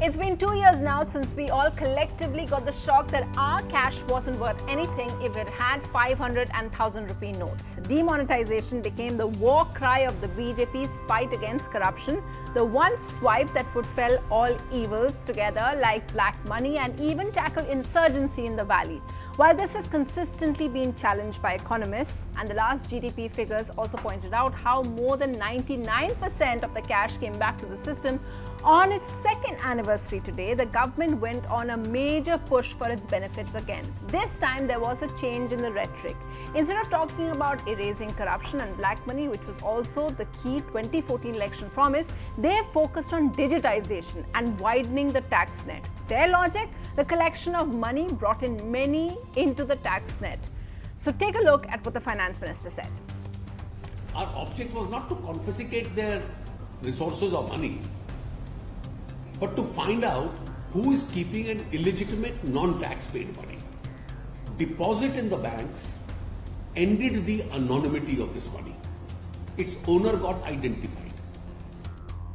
It's been 2 years now since we all collectively got the shock that our cash wasn't worth anything if it had 500 and 1000 rupee notes. Demonetisation became the war cry of the BJP's fight against corruption, the one swipe that would fell all evils together like black money and even tackle insurgency in the valley. While this has consistently been challenged by economists, and the last GDP figures also pointed out how more than 99% of the cash came back to the system, on its second anniversary today, the government went on a major push for its benefits again. This time, there was a change in the rhetoric. Instead of talking about erasing corruption and black money, which was also the key 2014 election promise, they focused on digitisation and widening the tax net. Their logic? The collection of money brought in many into the tax net. So take a look at what the finance minister said. Our object was not to confiscate their resources or money, but to find out who is keeping an illegitimate non-tax paid money. Deposit in the banks ended the anonymity of this money. Its owner got identified.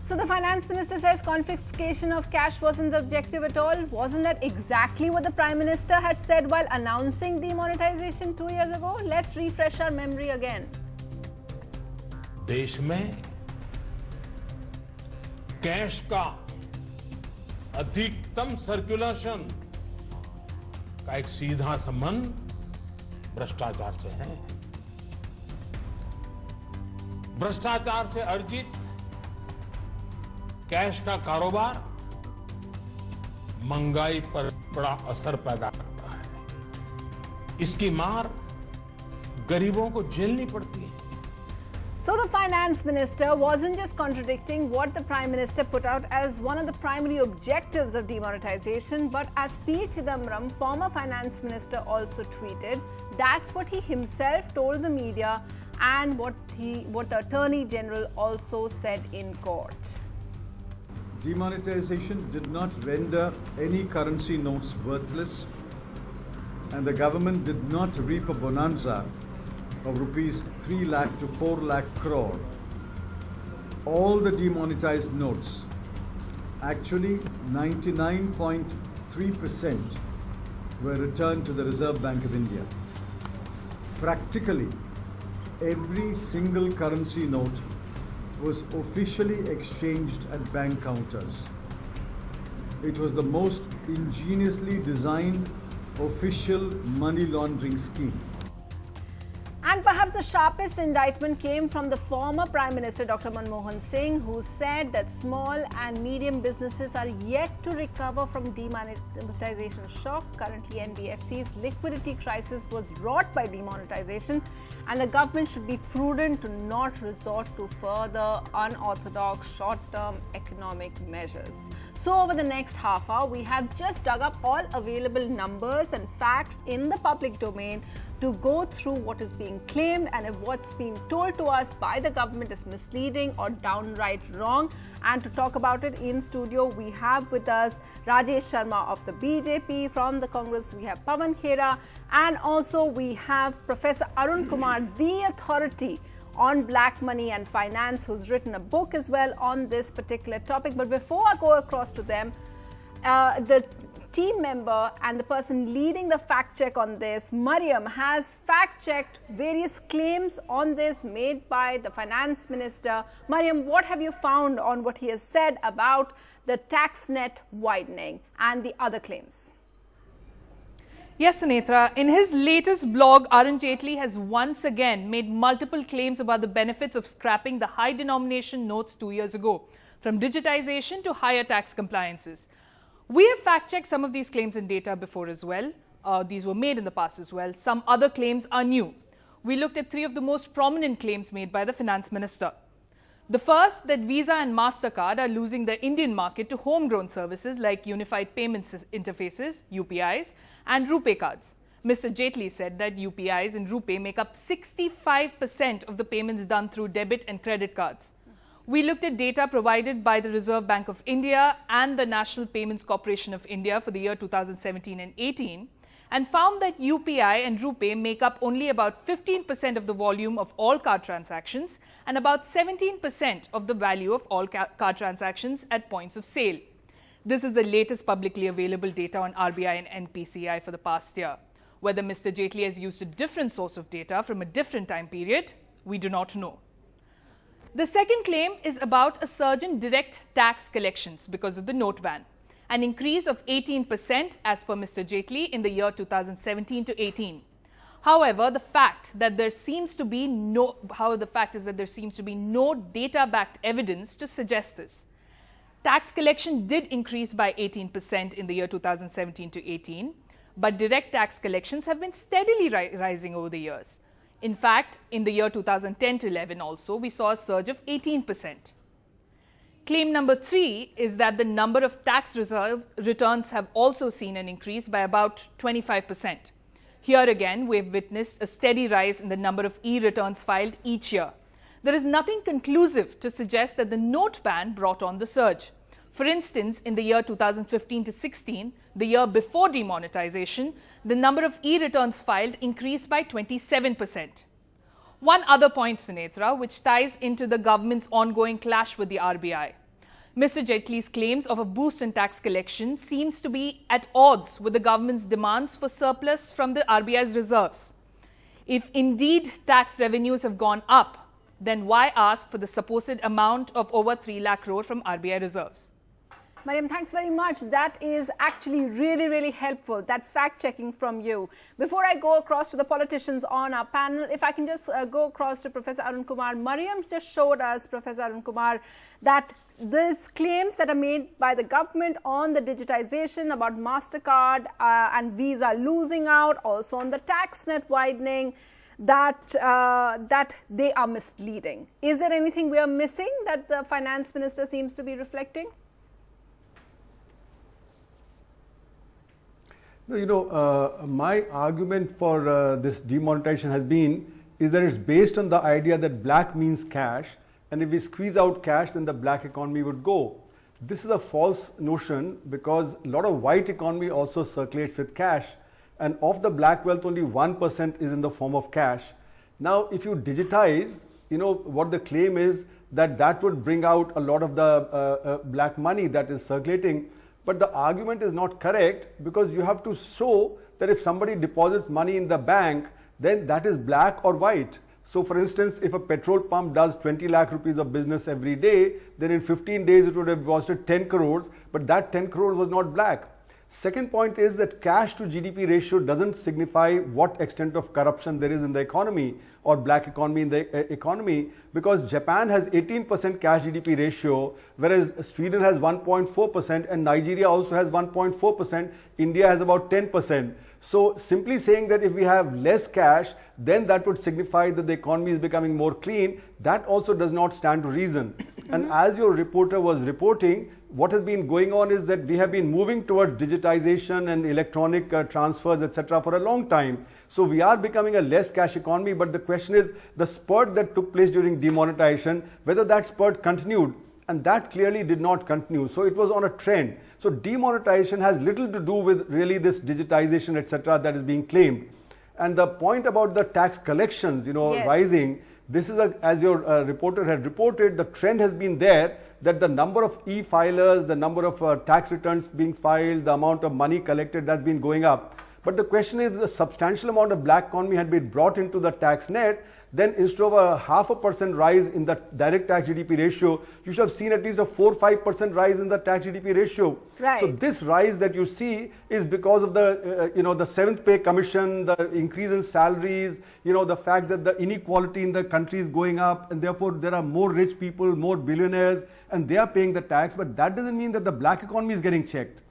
So the finance minister says confiscation of cash wasn't the objective at all. Wasn't that exactly what the Prime Minister had said while announcing demonetisation 2 years ago? Let's refresh our memory again. देश में cash का अधिकतम circulation का एक सीधा संबंध भ्रष्टाचार से है। भ्रष्टाचार से अर्जित कैश का कारोबार महंगाई पर बड़ा असर पैदा करता है। इसकी मार गरीबों को झेलनी पड़ती है। So the finance minister wasn't just contradicting what the Prime Minister put out as one of the primary objectives of demonetisation, but as P. Chidambaram, former finance minister, also tweeted, that's what he himself told the media and what the Attorney General also said in court. Demonetisation did not render any currency notes worthless, and the government did not reap a bonanza of rupees 3 lakh to 4 lakh crore. All the demonetized notes, actually 99.3%, were returned to the Reserve Bank of India. Practically, every single currency note was officially exchanged at bank counters. It was the most ingeniously designed official money laundering scheme. And perhaps the sharpest indictment came from the former Prime Minister Dr. Manmohan Singh, who said that small and medium businesses are yet to recover from demonetisation shock. Currently, NBFC's liquidity crisis was wrought by demonetisation, and the government should be prudent to not resort to further unorthodox short-term economic measures. So over the next half hour, we have just dug up all available numbers and facts in the public domain to go through what is being claimed and if what's being told to us by the government is misleading or downright wrong. And to talk about it in studio, we have with us Rajesh Sharma of the BJP. From the Congress, we have Pawan Khera, and also we have Professor Arun Kumar, the authority on black money and finance, who's written a book as well on this particular topic. But before I go across to them, the team member and the person leading the fact check on this, Mariam, has fact checked various claims on this made by the finance minister. Mariam, what have you found on what he has said about the tax net widening and the other claims? Yes, Sunetra. In his latest blog, Arun Jaitley has once again made multiple claims about the benefits of scrapping the high denomination notes 2 years ago, from digitisation to higher tax compliances. We have fact-checked some of these claims and data before as well. These were made in the past as well. Some other claims are new. We looked at 3 of the most prominent claims made by the finance minister. The first, that Visa and MasterCard are losing the Indian market to homegrown services like Unified Payment Interfaces, UPIs, and RuPay cards. Mr. Jaitley said that UPIs and RuPay make up 65% of the payments done through debit and credit cards. We looked at data provided by the Reserve Bank of India and the National Payments Corporation of India for the year 2017 and 18 and found that UPI and RuPay make up only about 15% of the volume of all card transactions and about 17% of the value of all card transactions at points of sale. This is the latest publicly available data on RBI and NPCI for the past year. Whether Mr. Jaitley has used a different source of data from a different time period, we do not know. The second claim is about a surge in direct tax collections because of the note ban, an increase of 18% as per Mr. Jaitley in the year 2017 to 18. However, the fact that there seems to be no data-backed evidence to suggest this. Tax collection did increase by 18% in the year 2017 to 18, but direct tax collections have been steadily rising over the years. In fact, in the year 2010 to 11 also, we saw a surge of 18%. Claim number 3 is that the number of tax returns have also seen an increase by about 25%. Here again, we have witnessed a steady rise in the number of e-returns filed each year. There is nothing conclusive to suggest that the note ban brought on the surge. For instance, in the year 2015 to 16, the year before demonetisation, the number of e-returns filed increased by 27%. One other point, Sunetra, which ties into the government's ongoing clash with the RBI. Mr. Jaitley's claims of a boost in tax collection seems to be at odds with the government's demands for surplus from the RBI's reserves. If indeed tax revenues have gone up, then why ask for the supposed amount of over 3 lakh crore from RBI reserves? Mariam, thanks very much. That is actually really, really helpful, that fact-checking from you. Before I go across to the politicians on our panel, if I can just go across to Professor Arun Kumar. Mariam just showed us, Professor Arun Kumar, that these claims that are made by the government on the digitization about MasterCard and Visa losing out, also on the tax net widening, that they are misleading. Is there anything we are missing that the finance minister seems to be reflecting? No, my argument for this demonetization has been is that it's based on the idea that black means cash, and if we squeeze out cash, then the black economy would go. This is a false notion because a lot of white economy also circulates with cash, and of the black wealth, only 1% is in the form of cash. Now, if you digitize, what the claim is that would bring out a lot of the black money that is circulating. But the argument is not correct because you have to show that if somebody deposits money in the bank, then that is black or white. So for instance, if a petrol pump does 20 lakh rupees of business every day, then in 15 days it would have deposited 10 crores, but that 10 crores was not black. Second point is that cash to GDP ratio doesn't signify what extent of corruption there is in the economy or black economy in the economy, because Japan has 18% cash GDP ratio, whereas Sweden has 1.4% and Nigeria also has 1.4%, India has about 10%. So simply saying that if we have less cash, then that would signify that the economy is becoming more clean, that also does not stand to reason. And as your reporter was reporting, what has been going on is that we have been moving towards digitization and electronic transfers, etc. for a long time. So we are becoming a less cash economy, but the question is the spurt that took place during demonetization, whether that spurt continued, and that clearly did not continue. So it was on a trend. So demonetization has little to do with really this digitization, etc. that is being claimed. And the point about the tax collections, Yes. rising, this is, as your reporter had reported, the trend has been there that the number of e-filers, the number of tax returns being filed, the amount of money collected, that's been going up. But the question is, a substantial amount of black economy had been brought into the tax net, then instead of a 0.5% rise in the direct tax GDP ratio, you should have seen at least a 4-5% rise in the tax GDP ratio. Right. So this rise that you see is because of the, the 7th pay commission, the increase in salaries, the fact that the inequality in the country is going up, and therefore there are more rich people, more billionaires, and they are paying the tax, but that doesn't mean that the black economy is getting checked.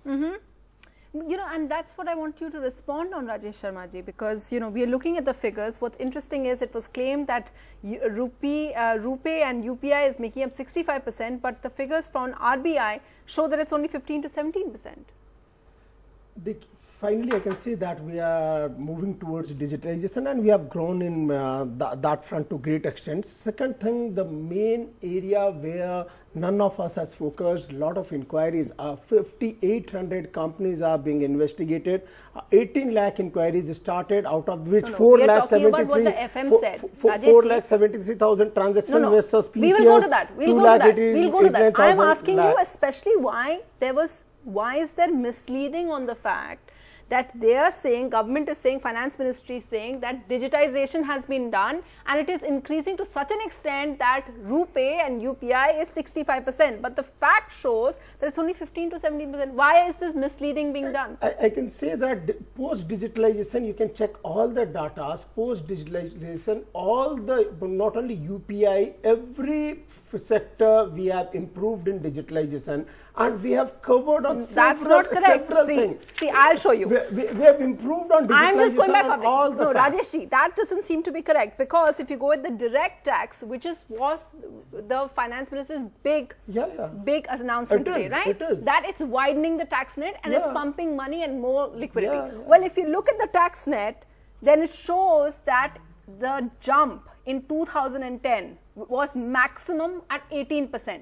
And that's what I want you to respond on, Rajesh Sharma ji, because, we are looking at the figures. What's interesting is it was claimed that rupee and UPI is making up 65%, but the figures from RBI show that it's only 15 to 17%. Finally, I can say that we are moving towards digitalization and we have grown in that front to great extent. Second thing, the main area where none of us has focused, lot of inquiries, 5,800 companies are being investigated, 18 lakh inquiries started, out of which 4,73,000 transactions versus PCS. We will go to that. I am asking you especially why there was why is there misleading on the fact that they are saying, government is saying, finance ministry is saying that digitization has been done and it is increasing to such an extent that RuPay and UPI is 65%, but the fact shows that it's only 15 to 17%. Why is this misleading being done? I can say that post-digitalization, you can check all the data. Post-digitalization, all the, not only UPI, every sector we have improved in digitalization, and we have covered on several things. See, I'll show you. We have improved on digitalization. I'm just going by public. All the no, Rajeshji, that doesn't seem to be correct, because if you go with the direct tax, which was the finance minister's big announcement today, right? It is. That it's widening the tax net and it's pumping money and more liquidity. Yeah. Well, if you look at the tax net, then it shows that the jump in 2010 was maximum at 18%.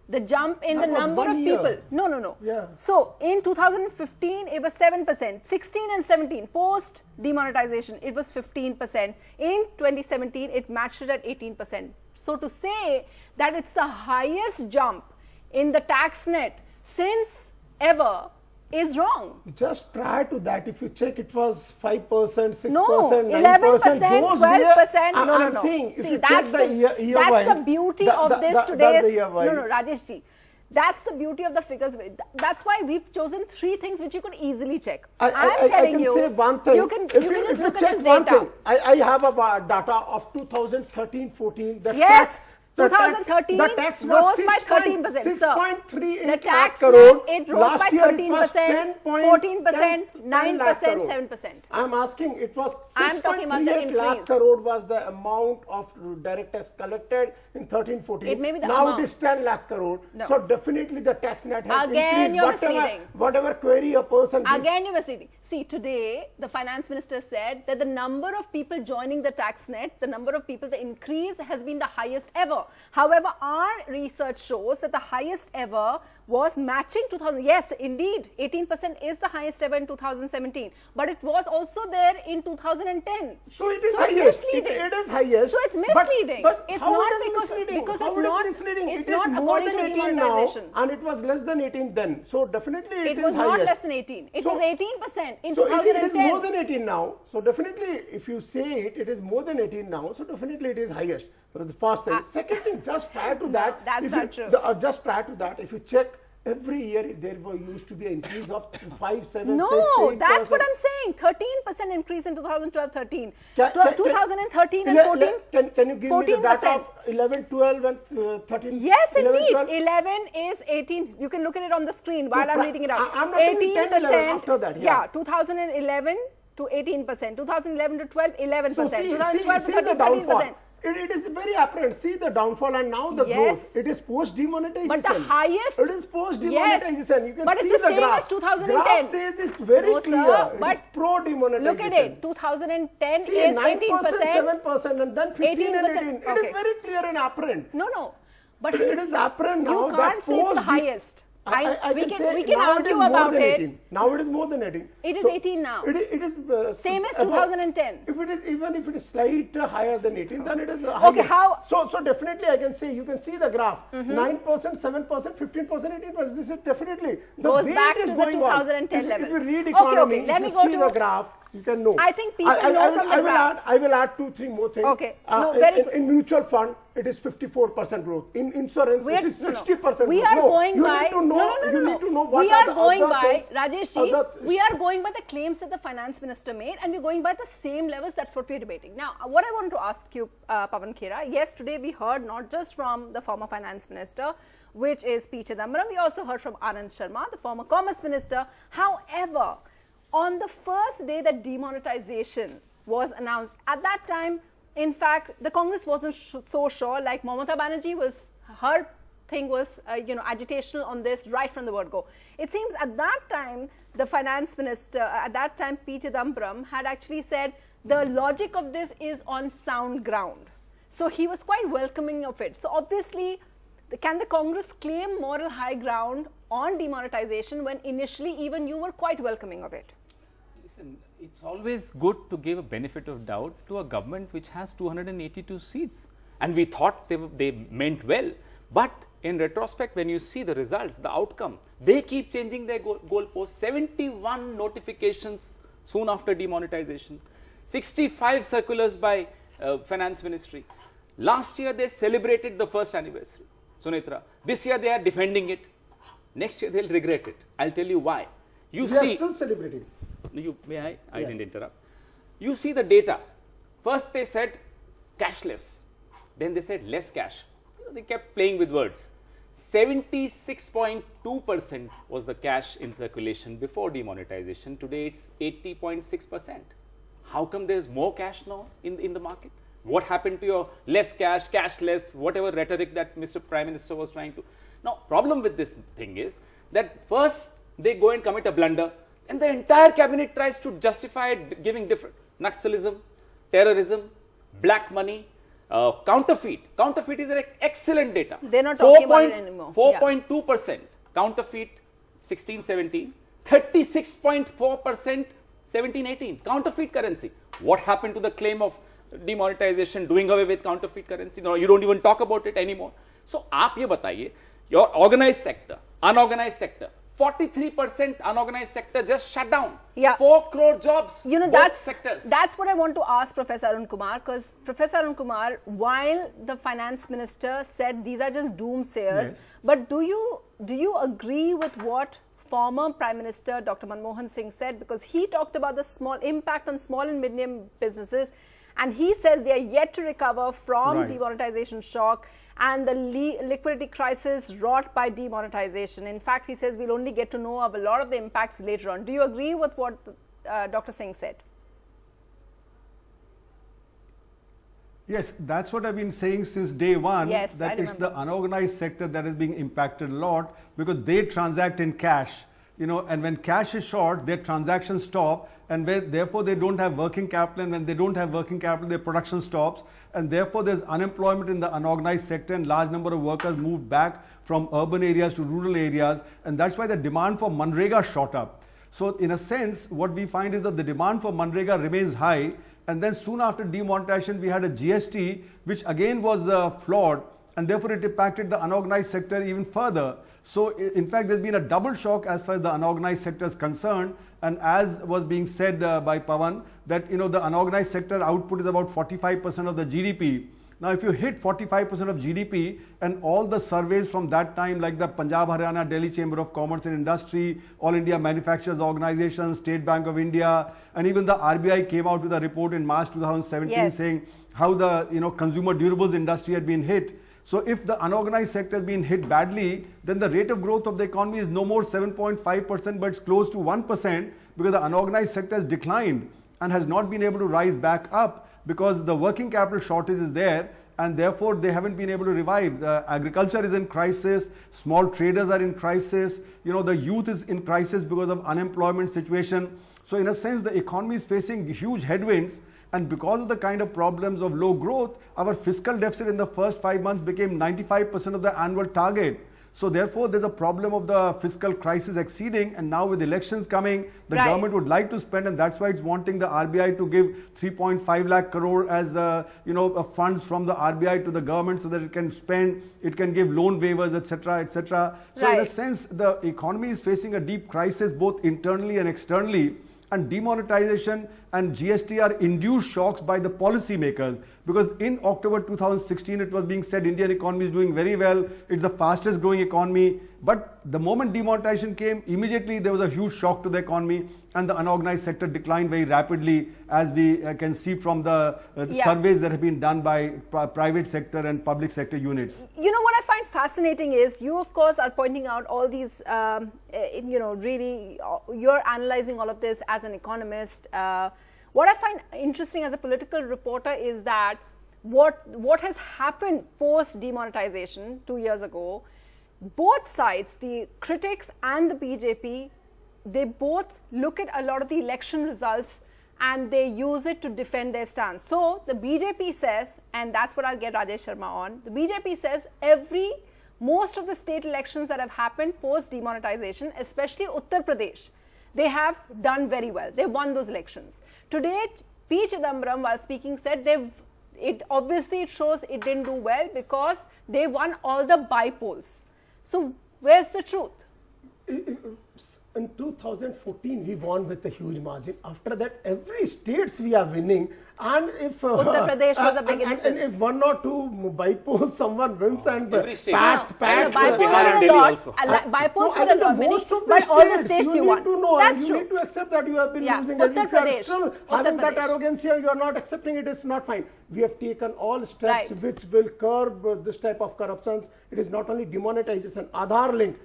The jump in the number of people. No. Yeah. So in 2015, it was 7%. 16 and 17, post demonetization, it was 15%. In 2017, it matched it at 18%. So to say that it's the highest jump in the tax net since ever is wrong. Just prior to that, if you check, it was 5%, 6%, no, 9%, 12%. I'm No. saying, if See, you that's check the year-wise, that's the beauty of this today's. No, Rajeshji. That's the beauty of the figures. That's why we've chosen three things which you could easily check. I can say one thing. You can just look at this one data. thing, I have a data of 2013-14. Yes. 2013 the tax rose was by 13%. 6.38 The tax crore. it rose Last by year 13%, 14%, 9%, 7%. I'm asking, it was I'm talking about the 6.38 lakh increase. crore was the amount of direct tax collected in 13-14. It may be the now amount. it is 10 lakh crore. No. So definitely the tax net has Again, you're increased. misleading. Whatever query a person gives. Again, you're misleading. See, today, the finance minister said that the number of people joining the tax net, the number of people, the increase has been the highest ever. However, our research shows that the highest ever was matching 2000. Yes, indeed, 18% is the highest ever in 2017. But it was also there in 2010. So it is so highest. It's misleading. It is highest. So it's misleading. But it's how not it is because misleading? because How it's it is not misleading? It's It is not more according than to 18 now, demonetization. and it was less than 18 then. So definitely It is was not highest. less than 18. It So- was 18% in So 2010. it is more than 18 now. So definitely, if you say it is more than 18 now. So definitely it is highest. So the first thing. Second thing, just prior to that, that's if not you, true. Just prior to that, if you check, every year there used to be an increase of 5, 7, No, 6, 8%. that's what I'm saying. 13% increase in 2012-13. Can- 2013 and 14. Can you give me the 14%. data of 11, 12 and 13? Yes, 11, indeed. 12? 11 is 18. You can look at it on the screen while I'm reading it out. I'm not giving 10, 11 after that, yeah. 2011 to 18%. 2011 to 12, 11%. So see 2012 to the 13, downfall. 13%. It is very apparent. See the downfall and now the Yes. growth. It is post demonetization. But the highest. It is post demonetization. You can but see it's the same graph. as 2010. Graph says it's very No, clear. sir, It but is pro demonetization. Look at it. 2010 See, is 9%, 18%. 7%, and then 15 and 18. It Okay. is very clear and apparent. No. But It is apparent now you that can't say it's the post- highest. we can now argue it is more about than it. 18. Now it is more than 18. It is So 18 now. It is Same as above- 2010. Even if it is slightly higher than 18, then it is Okay, higher. So definitely I can say, you can see the graph. 9%, 7%, 15%, 18%. This is definitely the Goes way back it is to the going 2010 on. level. If you read Okay, economy, let if me you go see to- the graph, you can know. I think people know from the graph. I will add 2, 3 more things. Okay. No, very good. in mutual fund, it is 54% growth. In insurance, it is 60% We growth. are No, going you by. need to know. You need to know what We are are the going other by, things, Rajeshji, other- we are going by the claims that the finance minister made, and we're going by the same levels. That's what we're debating. Now, what I want to ask you, Pawan Khera, yes, today we heard not just from the former finance minister, which is P. Chidambaram, we also heard from Anand Sharma, the former commerce minister. However, on the first day that demonetization was announced, at that time, in fact, the Congress wasn't so sure. Like Mamata Banerjee was, her thing was, agitational on this right from the word go. It seems at that time, the finance minister, at that time, P. Chidambaram, had actually said the logic of this is on sound ground. So he was quite welcoming of it. So obviously, can the Congress claim moral high ground on demonetization when initially even you were quite welcoming of it? Listen, it's always good to give a benefit of doubt to a government which has 282 seats. And we thought they meant well. But in retrospect, when you see the results, the outcome, they keep changing their goalposts. 71 notifications soon after demonetization, 65 circulars by Finance Ministry. Last year, they celebrated the first anniversary, Sunetra. This year, they are defending it. Next year, they'll regret it. I'll tell you why. You We see, are still celebrating. may I? I Yeah. didn't interrupt. You see the data. First, they said cashless. Then they said less cash. They kept playing with words. 76.2% was the cash in circulation before demonetization. Today, it's 80.6%. How come there's more cash now in the market? What happened to your less cash, cashless, whatever rhetoric that Mr. Prime Minister was trying to? Now, problem with this thing is that first they go and commit a blunder, and the entire cabinet tries to justify it, giving different Naxalism, terrorism, black money, counterfeit. Counterfeit is an excellent data. They're not talking about it anymore. 4.2% counterfeit 16-17, 36.4% 17-18 counterfeit currency. What happened to the claim of demonetization, doing away with counterfeit currency? No, you don't even talk about it anymore. So, आप ये बताइए, your organized sector, unorganized sector, 43% unorganized sector just shut down. Yeah. 4 crore jobs. You know, both sectors. That's what I want to ask Professor Arun Kumar, because Professor Arun Kumar, while the finance minister said these are just doomsayers, Yes. but do you agree with what former Prime Minister Dr. Manmohan Singh said? Because he talked about the small impact on small and medium businesses, and he says they are yet to recover from Right. demonetization shock and the liquidity crisis wrought by demonetization. In fact, he says we'll only get to know of a lot of the impacts later on. Do you agree with what Dr. Singh said? Yes, that's what I've been saying since day one, Yes, I that it's the remember. unorganized sector that is being impacted a lot because they transact in cash, you know, and when cash is short, their transactions stop, and therefore they don't have working capital, and when they don't have working capital, their production stops, and therefore there's unemployment in the unorganized sector, and large number of workers moved back from urban areas to rural areas, and that's why the demand for Manrega shot up. So in a sense, what we find is that the demand for Manrega remains high, and then soon after demonetization, we had a GST, which again was flawed, and therefore it impacted the unorganized sector even further. So in fact, there's been a double shock as far as the unorganized sector is concerned, and as was being said by Pawan, that you know the unorganized sector output is about 45% of the GDP. Now, if you hit 45% of GDP, and all the surveys from that time, like the Punjab, Haryana, Delhi Chamber of Commerce and Industry, All India Manufacturers Organization, State Bank of India, and even the RBI came out with a report in March 2017 Yes. saying how the consumer durables industry had been hit. So if the unorganized sector has been hit badly, then the rate of growth of the economy is no more 7.5%, but it's close to 1%, because the unorganized sector has declined and has not been able to rise back up because the working capital shortage is there, and therefore they haven't been able to revive. The agriculture is in crisis, small traders are in crisis, the youth is in crisis because of unemployment situation. So in a sense, the economy is facing huge headwinds, and because of the kind of problems of low growth, our fiscal deficit in the first 5 months became 95% of the annual target. So therefore, there's a problem of the fiscal crisis exceeding, and now with elections coming, the Right. government would like to spend, and that's why it's wanting the RBI to give 3.5 lakh crore as funds from the RBI to the government so that it can spend, it can give loan waivers, etc., etc. So in a Right. sense, the economy is facing a deep crisis both internally and externally. And demonetization and GST are induced shocks by the policymakers, because in October 2016 it was being said Indian economy is doing very well, it's the fastest growing economy, but the moment demonetization came, immediately there was a huge shock to the economy, and the unorganized sector declined very rapidly, as we can see from the surveys that have been done by private sector and public sector units. You know what I find fascinating is you, of course, are pointing out all these, really, you're analyzing all of this as an economist. What I find interesting as a political reporter is that what has happened post demonetization 2 years ago, both sides, the critics and the BJP, they both look at a lot of the election results and they use it to defend their stance. So the BJP says, and that's what I'll get Rajesh Sharma on, the BJP says most of the state elections that have happened post demonetization, especially Uttar Pradesh, they have done very well. They won those elections. Today, P. Chidambaram, while speaking, said it obviously it shows it didn't do well because they won all the by-polls. So where's the truth? In 2014, we won with a huge margin. After that, every states we are winning. And if Uttar Pradesh was a big instance. And if one or two by-polls someone wins and every state. pats, Bihar By-polls and were Delhi a lot. also. By-polls No, were a lot many, most of the but all the states you you need won. to know, That's and true. you need to accept that you have been Yeah, losing. Uttar And if you are Pradesh. still Uttar having that Pradesh. arrogance here, you are not accepting it, is not fine. We have taken all steps Right. which will curb this type of corruptions. It is not only demonetization, Aadhaar link,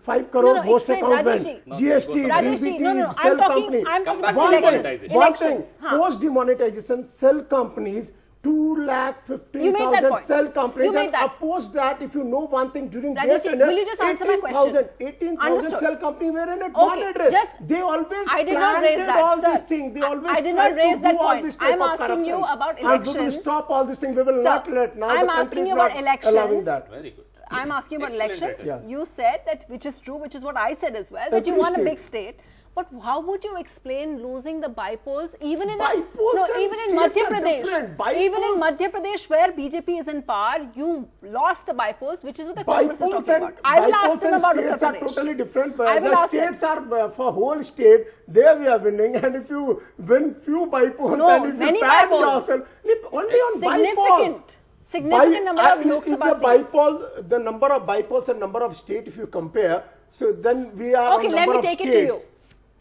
5 crore no, ghost explain, account Rajesh went, ji. GST, Rajesh ji, no, DBT, I'm cell talking company. about One elections. thing, One thing, Elections. Huh. post demonetization, cell companies, You made that 2,15,000 point. cell companies, You made and that. oppose that. If you know one thing, during Rajesh their ji, tenure, will you just answer my question? 18,000 Understood. cell companies were in at Okay, one address. just- They always I did not raise planted that, all sir. these things. They always I did tried not raise to that do all point. this type I'm of asking you corruptions. about And we will elections. stop all these things. We will Sir, not let. Now I'm the asking country you is about not elections. allowing that. Very good. I'm asking about Excellent elections. rhetoric. You said that, which is true, which is what I said as well, that you Every won a state. big state. But how would you explain losing the by-polls even in By-polls and even in states Madhya are Pradesh? different. By-polls- Even in Madhya Pradesh, where BJP is in power, you lost the by-polls, which is what the Congress is By-polls talking and about. I will ask by-polls them and about states Uttar are Pradesh. totally different. I will The ask them. states are for whole state. There we are winning, and if you win few by-polls No, and if many you pat by-polls. yourself, only on by-polls. Significant number of Lok Is Sabha the seats. by-poll, the number of by-polls and number of state, if you compare, so then we are Okay, on let number me of take it states. to you.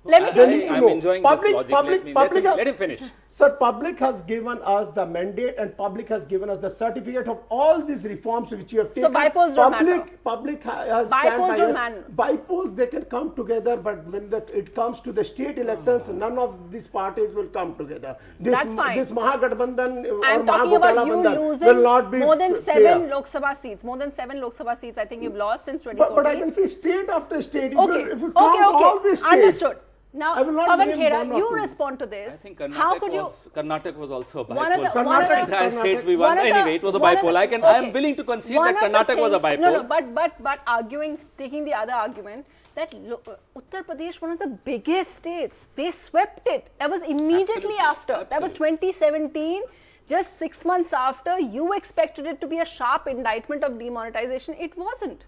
Let me take it to I- you. No. I'm enjoying Public- this logic. public- Let him finish. Sir, public has given us the mandate and public has given us the certificate of all these reforms which you have taken. by-polls don't matter. Public has By-polls stand don't by us. matter. By-polls, they can come together, but when it comes to the state elections, none of these parties will come together. That's fine. This Mahagathbandhan or I'm talking about you Mahagotala will not be losing more than fair. 7 Lok Sabha seats. More than 7 Lok Sabha seats, I think you've lost since 2014. But I can see state after state. If Okay, you count all these states, understood. Now, I will not Pavan name Khera, one or you two. respond to I this. think How could you? Karnataka was also a One of the- by-poll. one of the- Entire state we one won. of the- Anyway, it was a one of by-poll. the- I am okay. willing to concede One that of the Karnataka was a things- by-poll. No, but arguing, taking the other argument, that Uttar Pradesh, one of the biggest states, they swept it. That was immediately Absolutely, after. That was absolutely. 2017. Just 6 months after, you expected it to be a sharp indictment of demonetization. It wasn't.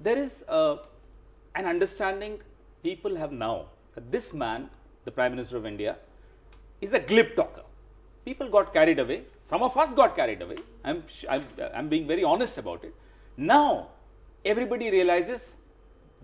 There is an understanding people have now that this man, the Prime Minister of India, is a glib talker. People got carried away. Some of us got carried away. I'm being very honest about it. Now, everybody realizes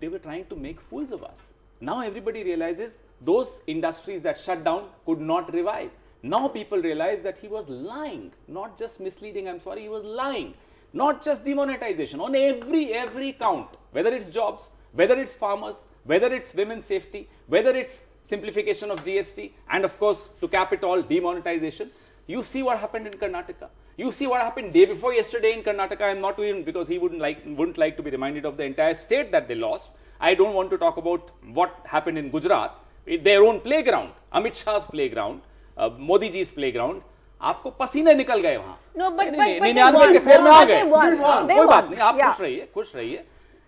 they were trying to make fools of us. Now everybody realizes those industries that shut down could not revive. Now people realize that he was lying, not just misleading, I'm sorry, he was lying. Not just demonetization, on every count, whether it's jobs, whether it's farmers, whether it's women's safety, whether it's simplification of GST, and of course, to cap it all, demonetization. You see what happened in Karnataka. You see what happened day before yesterday in Karnataka. I'm not even, because he wouldn't like to be reminded of the entire state that they lost. I don't want to talk about what happened in Gujarat, their own playground, Amit Shah's playground, Modi ji's playground. आपको पसीने निकल गए वहां। No, but नहीं, they 99 won. के फेर में आ They गए। won. They कोई बात won. नहीं, आप Yeah. खुश रहिए।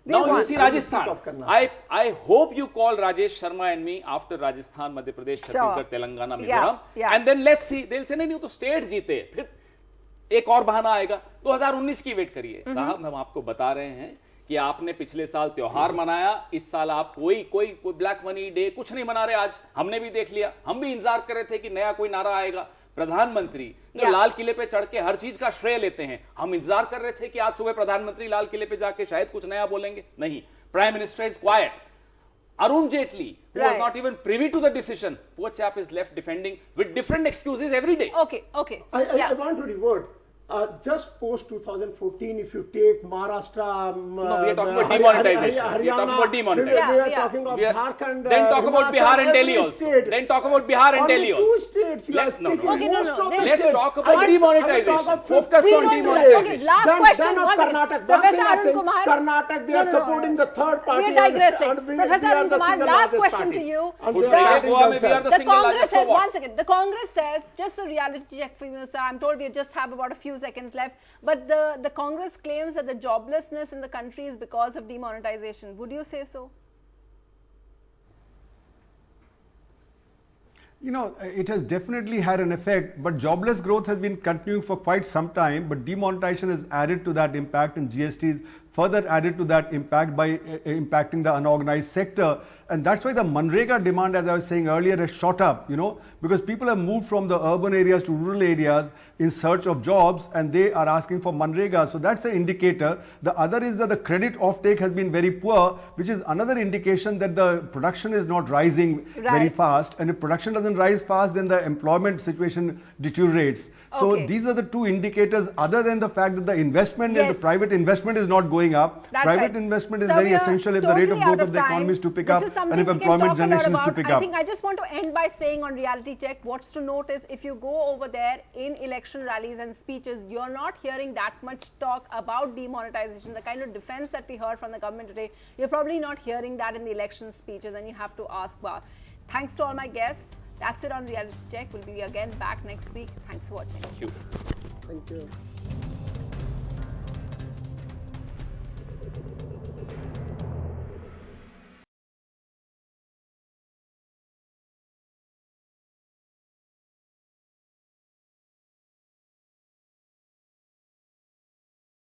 They Now you won. see I will Rajasthan. speak of Karnataka. I hope you call Rajesh Sharma and me after Rajasthan, Madhya Pradesh, Chhattisgarh, Telangana, Mizoram, Yeah. and then let's see. They'll say नहीं तो state जीते, फिर एक और बहाना आएगा। 2019 की wait करिए। साहब हम आपको बता रहे हैं कि आपने पिछले साल त्योहार मनाया, इस साल आप कोई ब्लैक मनी डे कुछ नहीं मना रहे। आज हमने भी देख लिया, हम भी इंतजार कर रहे थे कि नया कोई नारा आएगा। प्रधानमंत्री जो लाल किले पे चढ़ के हर चीज का श्रेय लेते हैं, हम इंतजार कर रहे थे कि आज सुबह प्रधानमंत्री लाल किले पे जाके शायद कुछ नया बोलेंगे। नहीं, prime minister is quite. Arun Jaitley, who was not even privy to the decision, poor chap is left defending with different excuses every day. Okay. I want to revert. Just post 2014, if you take Maharashtra, No, we are talking about demonetization. Haryana, We are talking about demonetization. We are Yeah. talking of We are- Jharkhand. Then talk about Himachal, Bihar and Delhi every also. state. Then talk about Bihar and Only Delhi two also. states you are Let's- no, speaking. no. Okay, no, Most no. of the Let's states. talk about I will demonetization. talk of Focus 15 on states. demonetization. Okay, last Then question. of One second. Karnataka. Professor One thing I Arun think, Kumar. Karnataka, they are supporting the third party. We are digressing. and we Professor are Arun the Kumar, single last largest question party. to you. And Push they are रही है, hurting Goa में we are themselves. the The single Congress largest, says, so what? one second, the Congress says, just a reality check for you, sir, I'm told we just have about a few seconds left, but the Congress claims that the joblessness in the country is because of demonetization. Would you say so? You know, it has definitely had an effect, but jobless growth has been continuing for quite some time, but demonetization has added to that impact, and GST is further added to that impact by impacting the unorganized sector. And that's why the Manrega demand, as I was saying earlier, has shot up, you know, because people have moved from the urban areas to rural areas in search of jobs, and they are asking for Manrega. So that's an indicator. The other is that the credit offtake has been very poor, which is another indication that the production is not rising very fast. And if production doesn't rise fast, then the employment situation deteriorates. So these are the two indicators, other than the fact that the investment and the private investment is not going up. That's private investment is very essential if the rate of growth of the economy is to pick up and if employment generation is to pick up. I think I just want to end by saying on Reality Check, what's to note is if you go over there in election rallies and speeches, you're not hearing that much talk about demonetization. The kind of defense that we heard from the government today, you're probably not hearing that in the election speeches, and you have to ask why. Thanks to all my guests. That's it on Reality Check. We'll be again back next week. Thanks for watching. Thank you. Thank you.